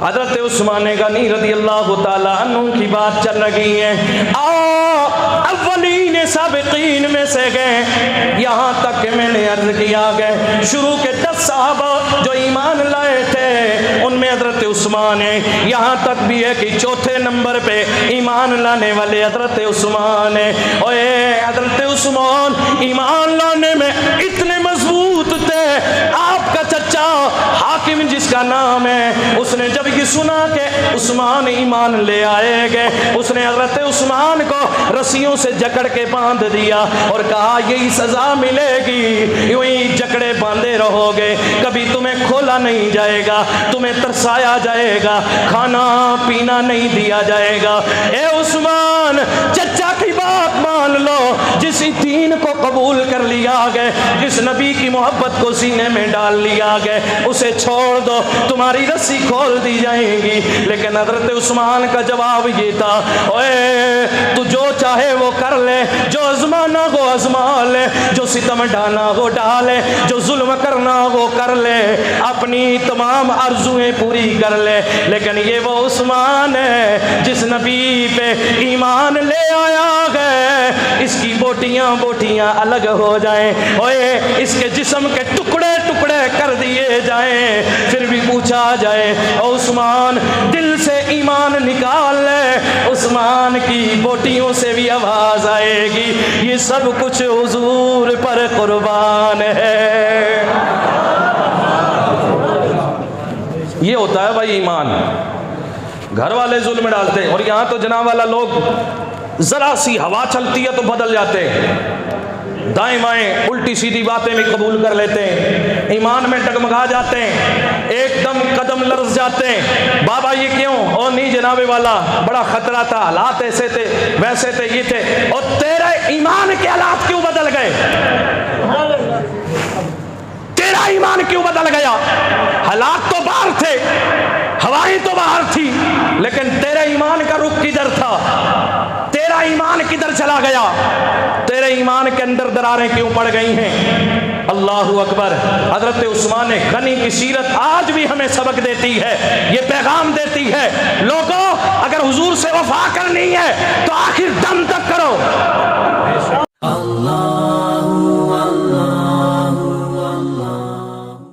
حضرت عثمان غنی رضی اللہ تعالیٰ عنہ کی بات چل رہی ہے. اولین سابقین میں سے گئے, یہاں تک کہ میں نے عرض کیا گئے شروع کے 10 صحابہ جو ایمان لائے تھے ان میں حضرت عثمان ہے. یہاں تک بھی ہے کہ چوتھے نمبر پہ ایمان لانے والے حضرت عثمان ہے. اوے حضرت عثمان ایمان لانے میں اتنے مضبوط تھے. آپ کا چچا حاکم جس کا نام ہے, اس نے جب یہ سنا کہ عثمان ایمان لے آئے گے, اس نے حضرت عثمان کو رسیوں سے جکڑ کے باندھ دیا اور کہا یہی سزا ملے گی, یوں ہی جکڑے باندھے رہو گے, کبھی تمہیں کھولا نہیں جائے گا, تمہیں ترسایا جائے گا, کھانا پینا نہیں دیا جائے گا. اے عثمان چچا کی بات مان لو, جس دین کو قبول کر لیا گئے, جس نبی کی محبت کو سینے میں ڈال لیا گئے, اسے چھوڑ دو, تمہاری رسی کھول دی جائیں گی. لیکن حضرت عثمان کا جواب یہ تھا, اوے تو جو چاہے وہ کر لے, جو آزمانا ہو آزما لے, جو ستم ڈالنا ہو ڈالے, جو ظلم کرنا ہو کر لے, اپنی تمام آرزویں پوری کر لے. لیکن یہ وہ عثمان ہے جس نبی پہ ایمان لے آیا ہے, اس کی بوٹیاں بوٹیاں الگ ہو جائیں, اوے اس کے جسم کے ٹکڑے ٹکڑے کر دیے جائیں, پھر بھی پوچھا جائے عثمان دل سے ایمان نکال لے, عثمان کی بوٹیوں سے بھی آواز آئے گی یہ سب کچھ حضور پر قربان ہے. یہ ہوتا ہے بھائی ایمان. گھر والے ظلم ڈالتے ہیں, اور یہاں تو جناب والا لوگ ذرا سی ہوا چلتی ہے تو بدل جاتے ہیں, دائیں بائیں الٹی سیدھی باتیں بھی قبول کر لیتے ہیں, ایمان میں ڈگمگا جاتے ہیں, ایک دم قدم لرز جاتے ہیں. بابا یہ کیوں؟ اور نہیں جناب والا بڑا خطرہ تھا, حالات ایسے تھے ویسے تھے یہ تھے. اور تیرے ایمان کے حالات کیوں بدل گئے؟ تیرا ایمان کیوں بدل گیا؟ حالات تو باہر تھے, ہوائیں تو باہر تھی, لیکن تیرے ایمان کا رخ کدھر تھا؟ تیرا ایمان کدھر چلا گیا؟ تیرے ایمان کے اندر دراریں کیوں پڑ گئی ہیں؟ اللہ اکبر. حضرت عثمان غنی کی سیرت آج بھی ہمیں سبق دیتی ہے, یہ پیغام دیتی ہے, لوگوں اگر حضور سے وفا کرنی ہے تو آخر دم تک کرو.